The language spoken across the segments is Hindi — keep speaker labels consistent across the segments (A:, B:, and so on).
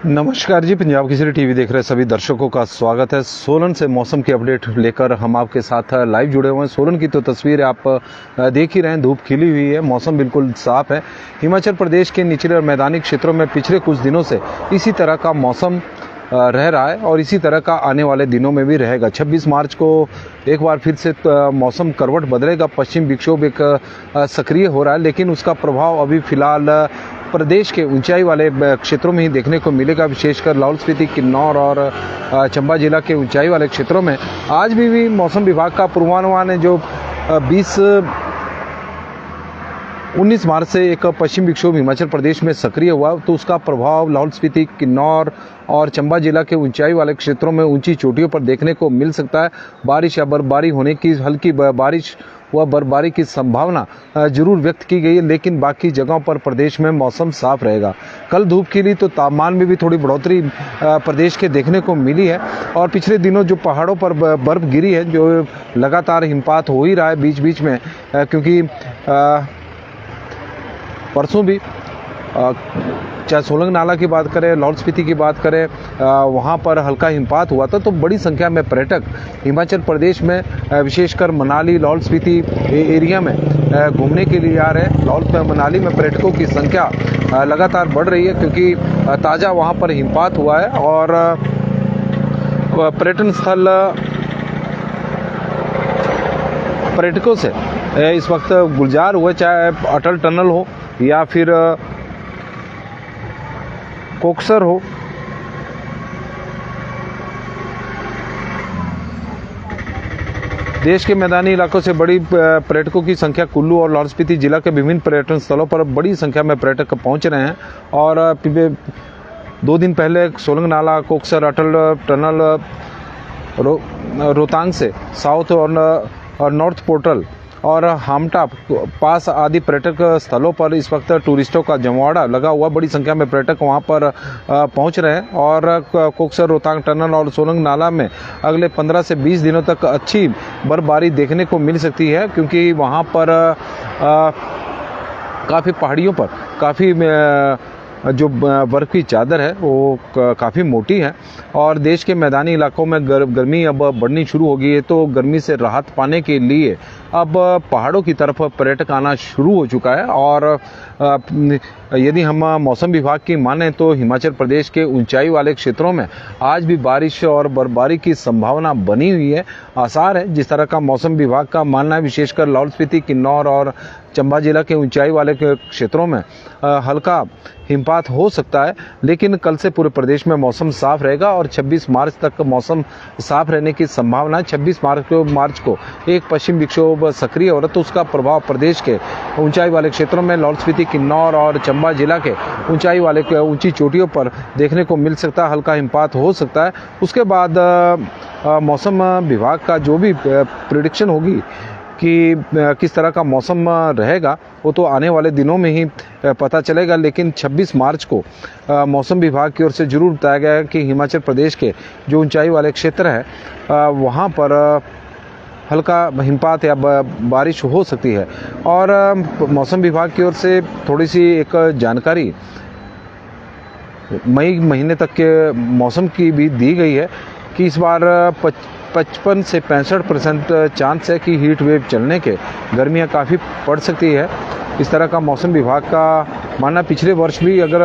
A: नमस्कार जी, पंजाब केसरी टीवी देख रहे सभी दर्शकों का स्वागत है। सोलन से मौसम की अपडेट लेकर हम आपके साथ लाइव जुड़े हुए हैं। सोलन की तो तस्वीर आप देख ही रहे हैं, धूप खिली हुई है, मौसम बिल्कुल साफ है। हिमाचल प्रदेश के निचले और मैदानी क्षेत्रों में पिछले कुछ दिनों से इसी तरह का मौसम रह रहा है और इसी तरह का आने वाले दिनों में भी रहेगा। 26 मार्च को एक बार फिर से मौसम करवट बदलेगा। पश्चिम विक्षोभ एक सक्रिय हो रहा है, लेकिन उसका प्रभाव अभी फिलहाल प्रदेश के ऊंचाई वाले क्षेत्रों में ही देखने को मिलेगा। विशेषकर लाहौल स्पीति, किन्नौर और चंबा जिला के ऊंचाई वाले क्षेत्रों में आज भी मौसम विभाग का पूर्वानुमान है जो 19 मार्च से एक पश्चिम विक्षोभ हिमाचल प्रदेश में सक्रिय हुआ, तो उसका प्रभाव लाहौल स्पीति, किन्नौर और चंबा जिला के ऊंचाई वाले क्षेत्रों में ऊंची चोटियों पर देखने को मिल सकता है। बारिश या बर्फबारी होने की, हल्की बारिश व बर्फबारी की संभावना जरूर व्यक्त की गई है, लेकिन बाकी जगहों पर प्रदेश में मौसम साफ रहेगा। कल धूप खिली तो तापमान में भी थोड़ी बढ़ोतरी प्रदेश के देखने को मिली है और पिछले दिनों जो पहाड़ों पर बर्फ गिरी है, जो लगातार हिमपात हो ही रहा है बीच बीच में, क्योंकि परसों भी चाहे सोलंग नाला की बात करें, लाहौल स्पीति की बात करें, वहाँ पर हल्का हिमपात हुआ था, तो बड़ी संख्या में पर्यटक हिमाचल प्रदेश में विशेषकर मनाली, लाहौल स्पीति एरिया में घूमने के लिए आ रहे हैं। लाहौल मनाली में पर्यटकों की संख्या लगातार बढ़ रही है, क्योंकि ताज़ा वहाँ पर हिमपात हुआ है और पर्यटन स्थल पर्यटकों से इस वक्त गुलजार हुए, चाहे अटल टनल हो या फिर कोकसर हो। देश के मैदानी इलाकों से बड़ी पर्यटकों की संख्या कुल्लू और लाहौल स्पीति जिला के विभिन्न पर्यटन स्थलों पर बड़ी संख्या में पर्यटक पहुंच रहे हैं और 2 दिन पहले सोलंग नाला, कोकसर, अटल टनल, रोहतांग से साउथ और नॉर्थ पोर्टल और हामटा पास आदि पर्यटक स्थलों पर इस वक्त टूरिस्टों का जमावड़ा लगा हुआ। बड़ी संख्या में पर्यटक वहां पर पहुंच रहे हैं और कोकसर, रोहतांग टनल और सोलंग नाला में अगले 15 से 20 दिनों तक अच्छी बर्फबारी देखने को मिल सकती है, क्योंकि वहां पर काफ़ी पहाड़ियों पर काफ़ी जो बर्फ़ की चादर है वो काफ़ी मोटी है और देश के मैदानी इलाकों में गर्मी अब बढ़नी शुरू हो गई है। तो गर्मी से राहत पाने के लिए अब पहाड़ों की तरफ पर्यटक आना शुरू हो चुका है और यदि हम मौसम विभाग की माने तो हिमाचल प्रदेश के ऊंचाई वाले क्षेत्रों में आज भी बारिश और बर्फबारी की संभावना बनी हुई है। आसार है, जिस तरह का मौसम विभाग का मानना है, विशेषकर लाहौल स्पीति, किन्नौर और चंबा जिला के ऊंचाई वाले क्षेत्रों में हल्का हिमपात हो सकता है, लेकिन कल से पूरे प्रदेश में मौसम साफ रहेगा और 26 मार्च तक मौसम साफ रहने की संभावना है। 26 मार्च को एक पश्चिम विक्षोभ सक्रिय हो रहा है, तो उसका प्रभाव प्रदेश के ऊंचाई वाले क्षेत्रों में लाहौल स्पीति, किन्नौर और चंबा जिला के ऊंचाई वाले ऊंची चोटियों पर देखने को मिल सकता है। हल्का हिमपात हो सकता है। उसके बाद मौसम विभाग का जो भी प्रेडिक्शन होगी कि किस तरह का मौसम रहेगा, वो तो आने वाले दिनों में ही पता चलेगा। लेकिन 26 मार्च को मौसम विभाग की ओर से जरूर बताया गया है कि हिमाचल प्रदेश के जो ऊंचाई वाले क्षेत्र हैं वहाँ पर हल्का हिमपात या बारिश हो सकती है। और मौसम विभाग की ओर से थोड़ी सी एक जानकारी मई महीने तक के मौसम की भी दी गई है कि इस बार 55 से 65% चांस है कि हीट वेव चलने के, गर्मियां काफ़ी पड़ सकती है। इस तरह का मौसम विभाग का मानना। पिछले वर्ष भी अगर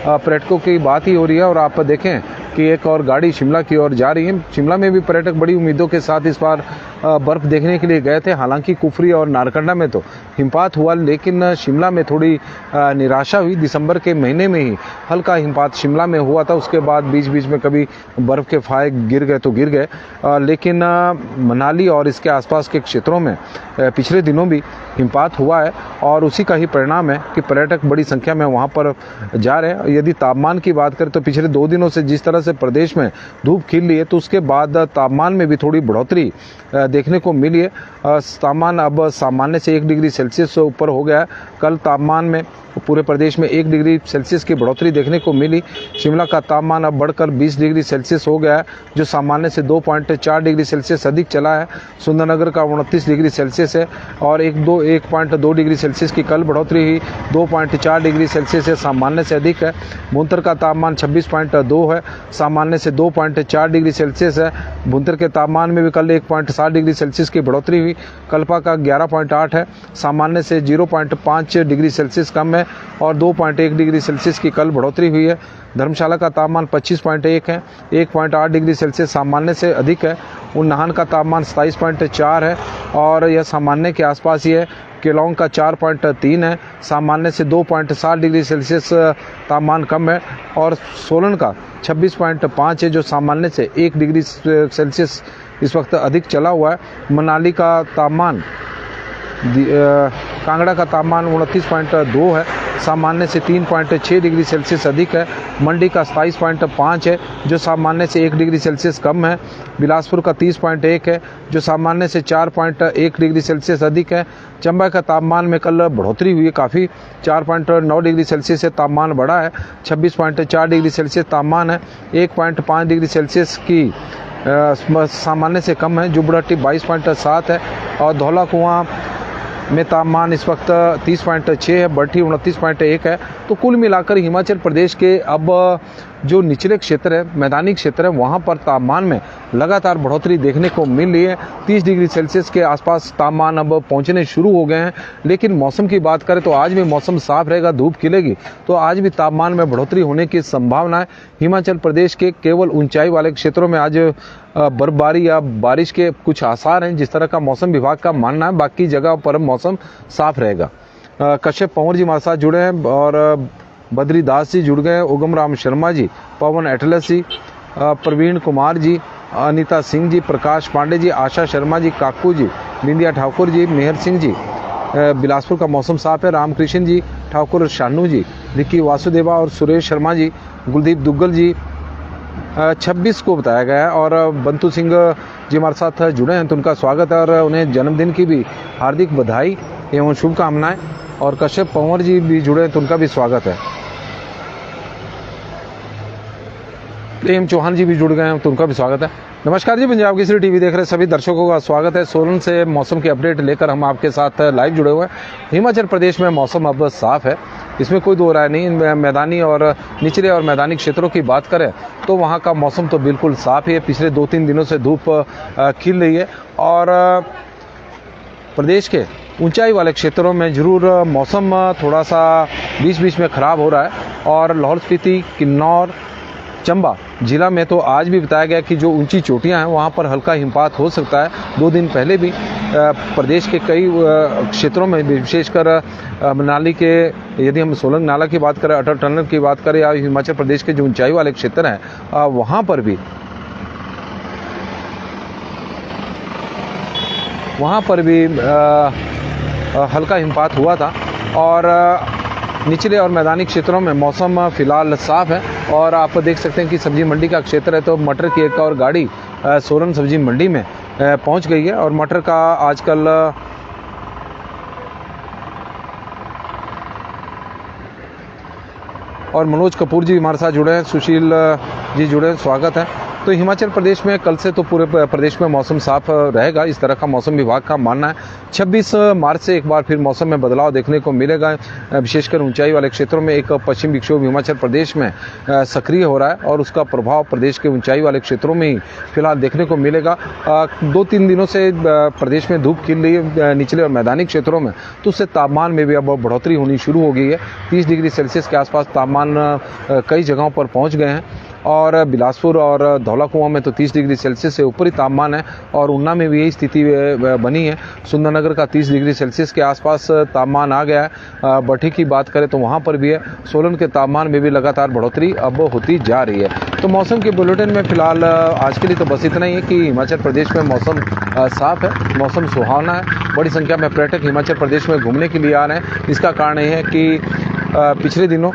A: पर्यटकों की बात ही हो रही है और आप देखें कि एक और गाड़ी शिमला की ओर जा रही है, शिमला में भी पर्यटक बड़ी उम्मीदों के साथ इस बार बर्फ़ देखने के लिए गए थे। हालांकि कुफरी और नारकंडा में तो हिमपात हुआ, लेकिन शिमला में थोड़ी निराशा हुई। दिसंबर के महीने में ही हल्का हिमपात शिमला में हुआ था, उसके बाद बीच बीच में कभी बर्फ़ के फाहे गिर गए तो गिर गए, लेकिन मनाली और इसके आसपास के क्षेत्रों में पिछले दिनों भी हिमपात हुआ है और उसी का ही परिणाम है कि पर्यटक बड़ी संख्या में वहाँ पर जा रहे हैं। यदि तापमान की बात करें तो पिछले 2 दिनों से जिस तरह से प्रदेश में धूप खिल रही है, तो उसके बाद तापमान में भी थोड़ी बढ़ोतरी देखने को मिली है। तापमान अब सामान्य से 1 डिग्री सेल्सियस ऊपर हो गया है। कल तापमान में पूरे प्रदेश में 1 डिग्री सेल्सियस की बढ़ोतरी देखने को मिली। शिमला का तापमान अब बढ़कर 20 डिग्री सेल्सियस हो गया है, जो सामान्य से 2.4 डिग्री सेल्सियस अधिक चला है। सुंदरनगर का 29 डिग्री सेल्सियस है और 1.2 डिग्री सेल्सियस की कल बढ़ोतरी हुई। 2.4 डिग्री सेल्सियस है, सामान्य से अधिक है। भुंतर का तापमान 26.2 है, सामान्य से 2.4 डिग्री सेल्सियस है। भुंतर के तापमान में भी कल 1.7 डिग्री सेल्सियस की बढ़ोतरी हुई। कल्पा का 11.8 है, सामान्य से 0.5 डिग्री सेल्सियस कम है और 2.1 डिग्री सेल्सियस की कल बढ़ोतरी हुई है। धर्मशाला का तापमान 25.1 है, 1.8 डिग्री सेल्सियस सामान्य से अधिक है। उन्नाहन का तापमान 27.4 है और यह सामान्य के आसपास ही है। केलोंग का 4.3 है, सामान्य से 2.7 डिग्री सेल्सियस तापमान कम है और सोलन का 26.5 है, जो सामान्य से 1 डिग्री सेल्सियस इस वक्त अधिक चला हुआ है। मनाली का तापमान कांगड़ा का तापमान 29.2 है, सामान्य से 3.6 डिग्री सेल्सियस अधिक है। मंडी का 27.5 है, जो सामान्य से 1 डिग्री सेल्सियस कम है। बिलासपुर का 30.1 है, जो सामान्य से 4.1 डिग्री सेल्सियस अधिक है। चंबा का तापमान में कल बढ़ोतरी हुई है काफ़ी, 4.9 डिग्री सेल्सियस से तापमान बढ़ा है। 26.4 डिग्री सेल्सियस तापमान है, 1.5 डिग्री सेल्सियस की सामान्य से कम है। जुबड़हट्टी 22.7 है और धौला कुआं में तापमान इस वक्त 30.6 है, बढ़ी 29.1 है। तो कुल मिलाकर हिमाचल प्रदेश के अब जो निचले क्षेत्र है, मैदानी क्षेत्र है, वहाँ पर तापमान में लगातार बढ़ोतरी देखने को मिल रही है। 30 डिग्री सेल्सियस के आसपास तापमान अब पहुँचने शुरू हो गए हैं। लेकिन मौसम की बात करें तो आज भी मौसम साफ रहेगा, धूप खिलेगी तो आज भी तापमान में बढ़ोतरी होने की संभावना है। हिमाचल प्रदेश के केवल ऊंचाई वाले क्षेत्रों में आज बर्फबारी या बारिश के कुछ आसार हैं, जिस तरह का मौसम विभाग का मानना है। बाकी जगह पर मौसम साफ रहेगा। कश्यप पंवर जी हमारे साथ जुड़े हैं और बद्री दास जी जुड़ गए, उगम राम शर्मा जी, पवन एटलस जी, प्रवीण कुमार जी, अनीता सिंह जी, प्रकाश पांडे जी, आशा शर्मा जी, काकू जी, बिंदिया ठाकुर जी, मेहर सिंह जी। बिलासपुर का मौसम साफ है। रामकृष्ण जी, ठाकुर शानू जी, विक्की वासुदेवा और सुरेश शर्मा जी, गुलदीप दुग्गल जी 26 को बताया गया है। और बंतु सिंह जी हमारे साथ जुड़े हैं तो उनका स्वागत है और उन्हें जन्मदिन की भी हार्दिक बधाई एवं शुभकामनाएं। और कश्यप पंवर जी भी जुड़े हैं तो उनका भी स्वागत है। प्रेम चौहान जी भी जुड़ गए हैं तो उनका भी स्वागत है। नमस्कार जी, पंजाब केसरी टीवी देख रहे सभी दर्शकों का स्वागत है। सोलन से मौसम की अपडेट लेकर हम आपके साथ लाइव जुड़े हुए हैं। हिमाचल प्रदेश में मौसम अब साफ है, इसमें कोई दो राय नहीं। मैदानी और निचले और मैदानी क्षेत्रों की बात करें तो वहाँ का मौसम तो बिल्कुल साफ ही है। पिछले 2-3 दिनों से धूप खिल रही है और प्रदेश के ऊंचाई वाले क्षेत्रों में जरूर मौसम थोड़ा सा बीच बीच में ख़राब हो रहा है। और लाहौल स्पीति, किन्नौर, चंबा जिला में तो आज भी बताया गया कि जो ऊंची चोटियां हैं वहां पर हल्का हिमपात हो सकता है। 2 दिन पहले भी प्रदेश के कई क्षेत्रों में, विशेषकर मनाली के, यदि हम सोलंग नाला की बात करें, अटल टनल की बात करें, या हिमाचल प्रदेश के जो ऊंचाई वाले क्षेत्र हैं वहां पर भी हल्का हिमपात हुआ था। और निचले और मैदानी क्षेत्रों में मौसम फिलहाल साफ है। और आप देख सकते हैं कि सब्जी मंडी का क्षेत्र है तो मटर की एक और गाड़ी सोलन सब्जी मंडी में पहुंच गई है। और मटर का आजकल और मनोज कपूर जी हमारे साथ जुड़े हैं, सुशील जी जुड़े हैं, स्वागत है। तो हिमाचल प्रदेश में कल से तो पूरे प्रदेश में मौसम साफ रहेगा, इस तरह का मौसम विभाग का मानना है। 26 मार्च से एक बार फिर मौसम में बदलाव देखने को मिलेगा। विशेषकर ऊंचाई वाले क्षेत्रों में एक पश्चिम विक्षोभ हिमाचल प्रदेश में सक्रिय हो रहा है और उसका प्रभाव प्रदेश के ऊंचाई वाले क्षेत्रों में ही फिलहाल देखने को मिलेगा। 2-3 दिनों से प्रदेश में धूप खिल रही है निचले और मैदानी क्षेत्रों में, तो उससे तापमान में भी अब बढ़ोतरी होनी शुरू हो गई है। 30 डिग्री सेल्सियस के आसपास तापमान कई जगहों पर पहुँच गए हैं। और बिलासपुर और धौला कुआं में तो 30 डिग्री सेल्सियस से ऊपर ही तापमान है और ऊना में भी यही स्थिति बनी है। सुंदरनगर का 30 डिग्री सेल्सियस के आसपास तापमान आ गया है। बढ़ी की बात करें तो वहाँ पर भी है। सोलन के तापमान में भी लगातार बढ़ोतरी अब होती जा रही है। तो मौसम के बुलेटिन में फिलहाल आज के लिए तो बस इतना ही है कि हिमाचल प्रदेश में मौसम साफ है, मौसम सुहावना है। बड़ी संख्या में पर्यटक हिमाचल प्रदेश में घूमने के लिए आ रहे हैं। इसका कारण ये है कि पिछले दिनों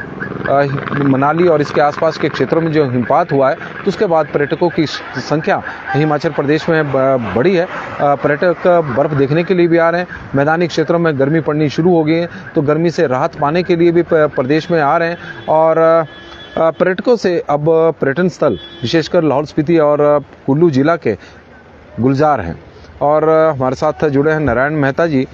A: मनाली और इसके आसपास के क्षेत्रों में जो हिमपात हुआ है, तो उसके बाद पर्यटकों की संख्या हिमाचल प्रदेश में बढ़ी है। पर्यटक बर्फ देखने के लिए भी आ रहे हैं। मैदानी क्षेत्रों में गर्मी पड़नी शुरू हो गई है, तो गर्मी से राहत पाने के लिए भी प्रदेश में आ रहे हैं। और पर्यटकों से अब पर्यटन स्थल विशेषकर लाहौल स्पीति और कुल्लू जिला के गुलजार हैं। और हमारे साथ जुड़े हैं नारायण मेहता जी,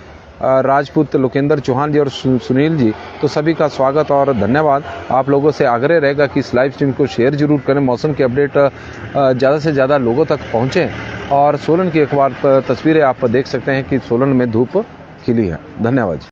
A: राजपूत लोकेंद्र चौहान जी और सुनील जी। तो सभी का स्वागत और धन्यवाद। आप लोगों से आग्रह रहेगा कि इस लाइव स्ट्रीम को शेयर जरूर करें। मौसम की अपडेट ज़्यादा से ज़्यादा लोगों तक पहुँचे। और सोलन की एक बार तस्वीरें आप देख सकते हैं कि सोलन में धूप खिली है। धन्यवाद।